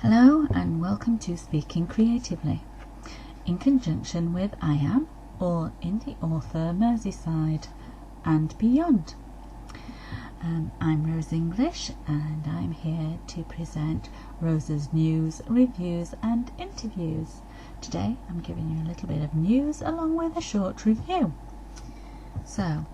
Hello and welcome to Speaking Creatively, in conjunction with I Am, or indie author Merseyside and beyond. I'm Rose English and I'm here to present Rose's news, reviews and interviews. Today I'm giving you a little bit of news along with a short review. So,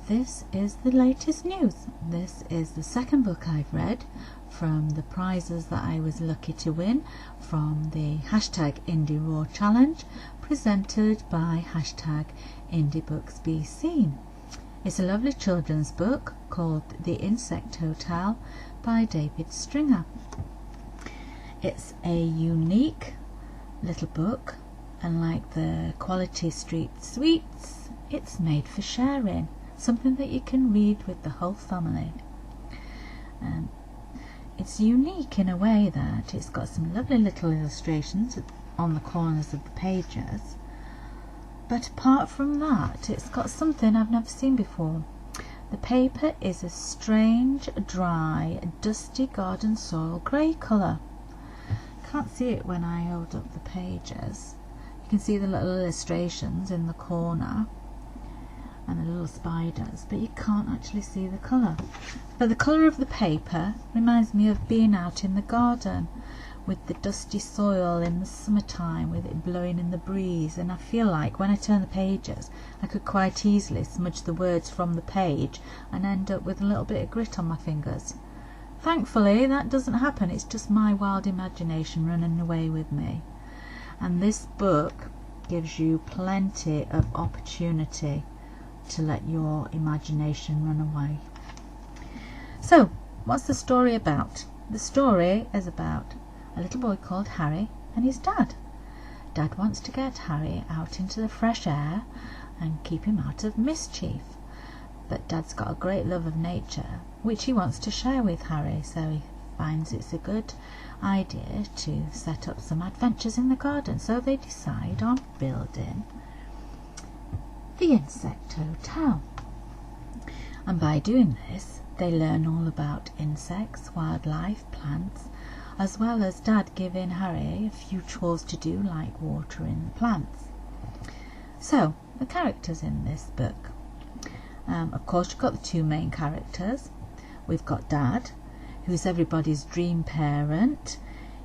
this is the latest news. This is the second book I've read from the prizes that I was lucky to win from the #IndieRaw challenge presented by #IndieBooksBeSeen. It's a lovely children's book called The Insect Hotel by David Stringer. It's a unique little book, and like the Quality Street Sweets, it's made for sharing, something that you can read with the whole family. It's unique in a way that it's got some lovely little illustrations on the corners of the pages, but apart from that it's got something I've never seen before. The paper is a strange, dry, dusty garden soil grey colour. Can't see it when I hold up the pages. You can see the little illustrations in the corner and the little spiders, but you can't actually see the colour. But the colour of the paper reminds me of being out in the garden with the dusty soil in the summertime, with it blowing in the breeze, and I feel like when I turn the pages I could quite easily smudge the words from the page and end up with a little bit of grit on my fingers. Thankfully that doesn't happen, it's just my wild imagination running away with me. And this book gives you plenty of opportunity to let your imagination run away. So, what's the story about? The story is about a little boy called Harry and his dad. Dad wants to get Harry out into the fresh air and keep him out of mischief. But Dad's got a great love of nature, which he wants to share with Harry, so he finds it's a good idea to set up some adventures in the garden. So they decide on building the Insect Hotel. And by doing this, they learn all about insects, wildlife, plants, as well as Dad giving Harry a few chores to do, like watering the plants. So, the characters in this book. Of course, you've got the two main characters. We've got Dad, who's everybody's dream parent.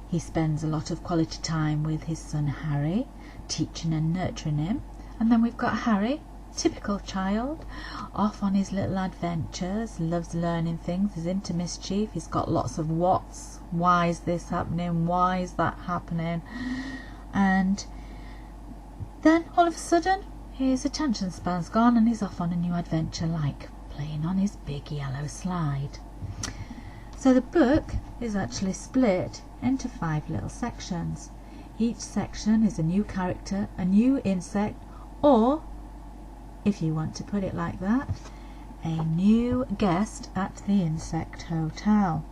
He spends a lot of quality time with his son Harry, teaching and nurturing him. And then we've got Harry, typical child, off on his little adventures, loves learning things, is into mischief, he's got lots of whats, why is this happening, why is that happening, and then all of a sudden his attention span's gone and he's off on a new adventure, like playing on his big yellow slide. So the book is actually split into 5 little sections. Each section is a new character, a new insect, or, if you want to put it like that, a new guest at the Insect Hotel.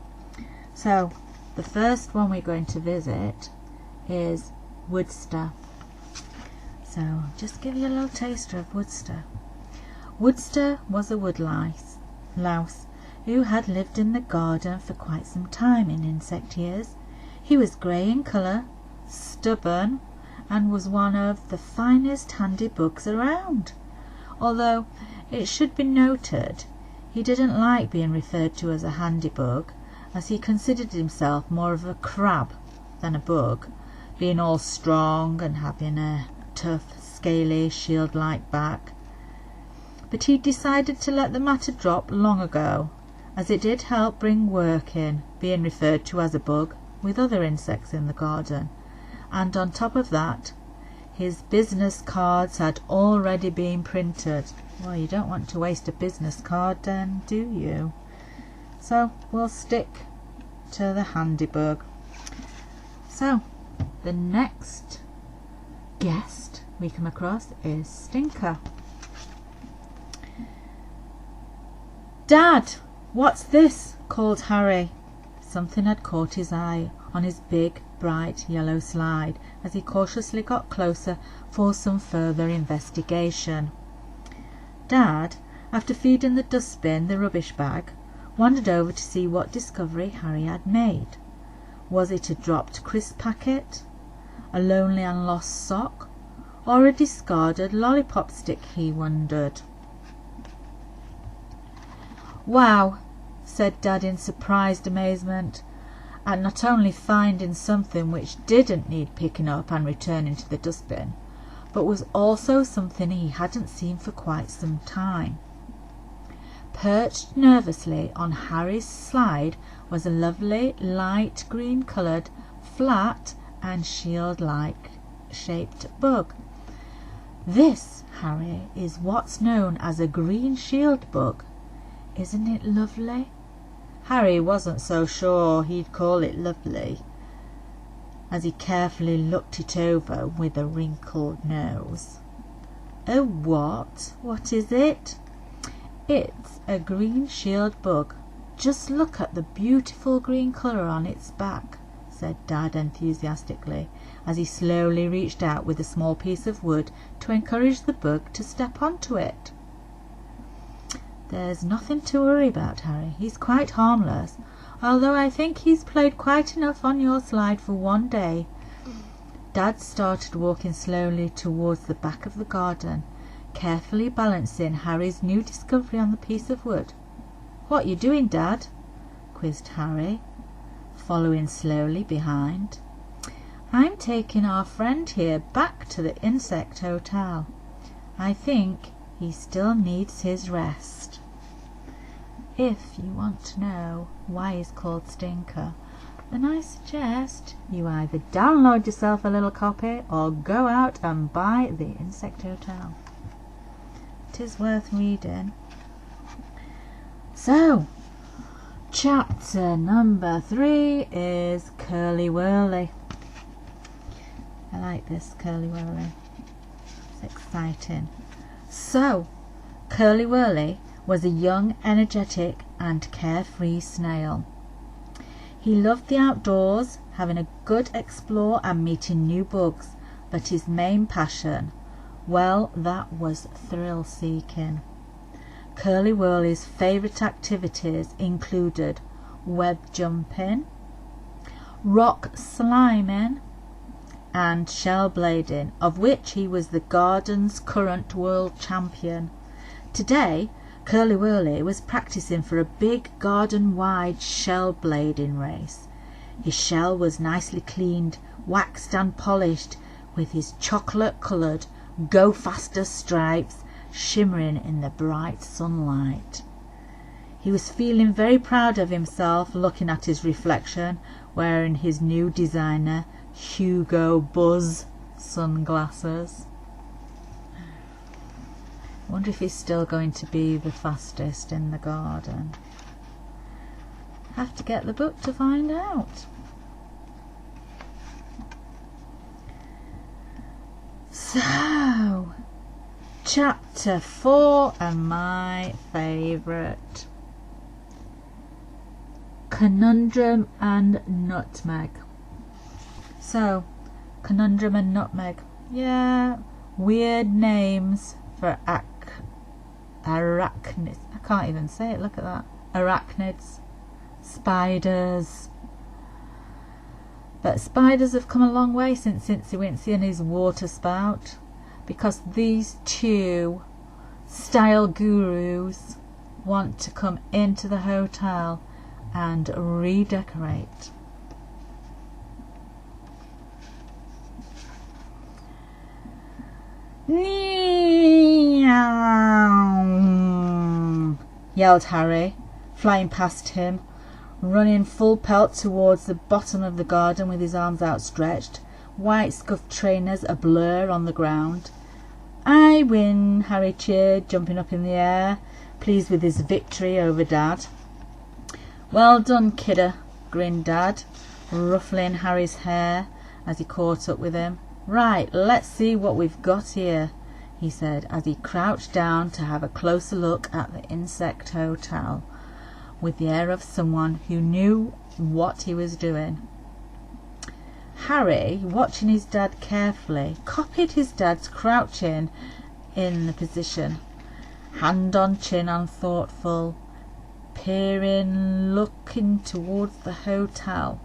So, the first one we're going to visit is Woodster. So, just give you a little taster of Woodster. Woodster was a woodlouse who had lived in the garden for quite some time in insect years. He was grey in colour, stubborn, and was one of the finest handy bugs around. Although it should be noted, he didn't like being referred to as a handy bug, as he considered himself more of a crab than a bug, being all strong and having a tough, scaly, shield-like back. But he decided to let the matter drop long ago, as it did help bring work in, being referred to as a bug with other insects in the garden. And on top of that, his business cards had already been printed. Well, you don't want to waste a business card then, do you? So we'll stick to the handy bug. So the next guest we come across is Stinker. "Dad, what's this?" called Harry. Something had caught his eye on his big, bright yellow slide as he cautiously got closer for some further investigation. Dad, after feeding the dustbin the rubbish bag, wandered over to see what discovery Harry had made. Was it a dropped crisp packet, a lonely and lost sock, or a discarded lollipop stick, he wondered. "Wow," said Dad in surprised amazement, at not only finding something which didn't need picking up and returning to the dustbin, but was also something he hadn't seen for quite some time. Perched nervously on Harry's slide was a lovely light green coloured, flat and shield-like shaped bug. "This, Harry, is what's known as a green shield bug. Isn't it lovely?" Harry wasn't so sure he'd call it lovely, as he carefully looked it over with a wrinkled nose. "A what? What is it?" "It's a green shield bug. Just look at the beautiful green colour on its back," said Dad enthusiastically, as he slowly reached out with a small piece of wood to encourage the bug to step onto it. "There's nothing to worry about, Harry. He's quite harmless, although I think he's played quite enough on your slide for one day." Dad started walking slowly towards the back of the garden, carefully balancing Harry's new discovery on the piece of wood. "What you doing, Dad?" quizzed Harry, following slowly behind. "I'm taking our friend here back to the insect hotel. I think he still needs his rest. If you want to know why he's called Stinker, then I suggest you either download yourself a little copy or go out and buy The Insect Hotel. It is worth reading. So, chapter number 3 is Curly Whirly. I like this Curly Whirly. It's exciting. So, Curly Whirly was a young, energetic and carefree snail. He loved the outdoors, having a good explore and meeting new bugs, but his main passion, well, that was thrill-seeking. Curly Whirly's favourite activities included web jumping, rock sliming and shell blading, of which he was the garden's current world champion. Today, Curly Whirly was practising for a big garden-wide shell blading race. His shell was nicely cleaned, waxed and polished, with his chocolate-coloured Go Faster stripes shimmering in the bright sunlight. He was feeling very proud of himself, looking at his reflection, wearing his new designer Hugo Buzz sunglasses. I wonder if he's still going to be the fastest in the garden. Have to get the book to find out. So, chapter 4 and my favourite, Conundrum and Nutmeg. So, Conundrum and Nutmeg. Yeah, weird names for arachnids. I can't even say it, look at that. Arachnids, spiders. But spiders have come a long way since Incy Wincy and his water spout, because these two style gurus want to come into the hotel and redecorate. Yelled Harry, flying past him, running full pelt towards the bottom of the garden with his arms outstretched, white scuffed trainers a blur on the ground. "I win," Harry cheered, jumping up in the air, pleased with his victory over Dad. "Well done, kidder," grinned Dad, ruffling Harry's hair as he caught up with him. "Right, let's see what we've got here," he said, as he crouched down to have a closer look at the insect hotel, with the air of someone who knew what he was doing. Harry, watching his dad carefully, copied his dad's crouching in the position, hand on chin and thoughtful, peering, looking towards the hotel.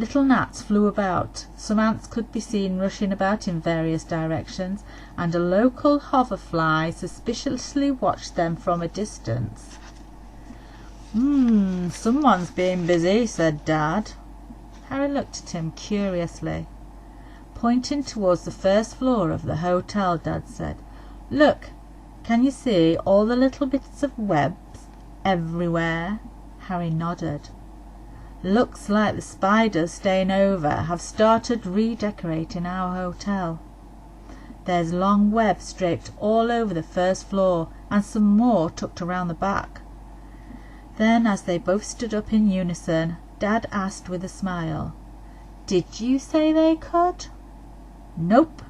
Little gnats flew about, some ants could be seen rushing about in various directions, and a local hoverfly suspiciously watched them from a distance. Someone's being busy," said Dad. Harry looked at him curiously. Pointing towards the first floor of the hotel, Dad said, "Look, can you see all the little bits of webs everywhere?" Harry nodded. "Looks like the spiders staying over have started redecorating our hotel. There's long webs draped all over the first floor, and some more tucked around the back." Then, as they both stood up in unison, Dad asked with a smile, "Did you say they could?" "Nope,"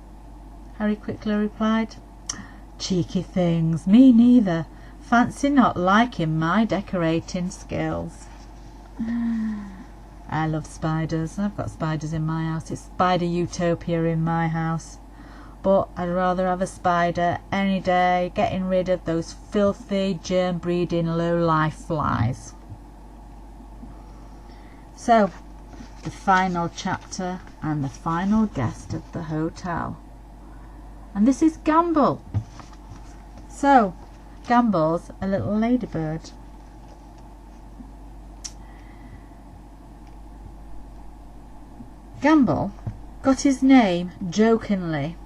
Harry quickly replied. "Cheeky things, me neither. Fancy not liking my decorating skills." I love spiders. I've got spiders in my house. It's spider utopia in my house. But I'd rather have a spider any day, getting rid of those filthy, germ-breeding, low-life flies. So, the final chapter and the final guest of the hotel. And this is Gamble. So, Gamble's a little ladybird. Gamble got his name jokingly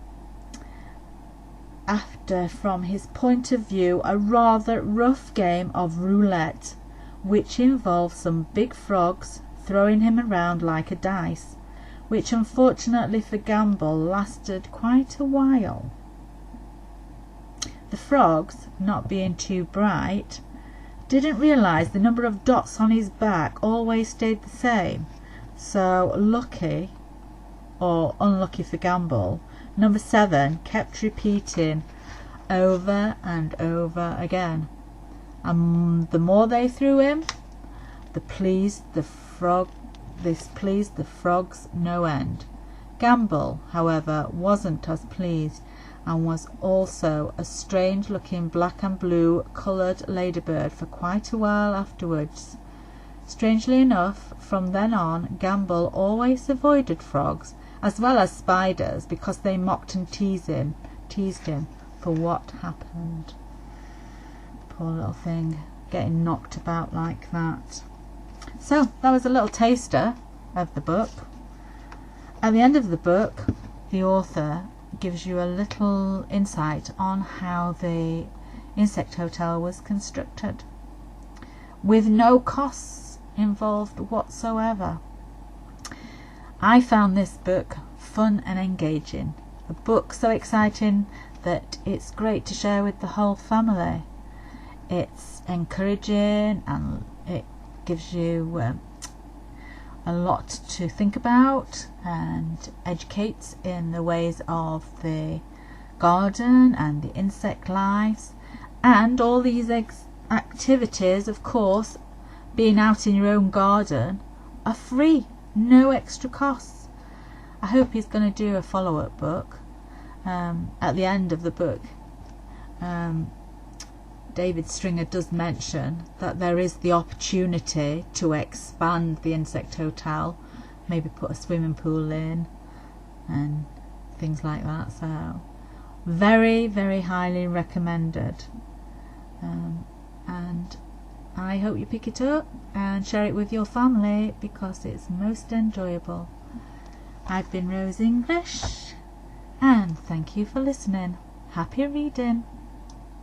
after, from his point of view, a rather rough game of roulette, which involved some big frogs throwing him around like a dice, which unfortunately for Gamble lasted quite a while. The frogs, not being too bright, didn't realise the number of dots on his back always stayed the same, so lucky, or unlucky for Gamble, number 7 kept repeating over and over again, and the more they threw him, this pleased the frogs no end. Gamble, however, wasn't as pleased, and was also a strange-looking black and blue coloured ladybird for quite a while afterwards. Strangely enough, from then on, Gamble always avoided frogs, as well as spiders, because they mocked and teased him for what happened. Poor little thing, getting knocked about like that. So, that was a little taster of the book. At the end of the book, the author gives you a little insight on how the insect hotel was constructed, with no costs involved whatsoever. I found this book fun and engaging, a book so exciting that it's great to share with the whole family. It's encouraging and it gives you a lot to think about and educates in the ways of the garden and the insect lives, and all these activities, of course, being out in your own garden, are free, no extra costs. I hope he's going to do a follow-up book. At the end of the book, David Stringer does mention that there is the opportunity to expand the insect hotel, maybe put a swimming pool in and things like that. So very, very highly recommended, and I hope you pick it up and share it with your family because it's most enjoyable. I've been Rose English, and thank you for listening. Happy reading.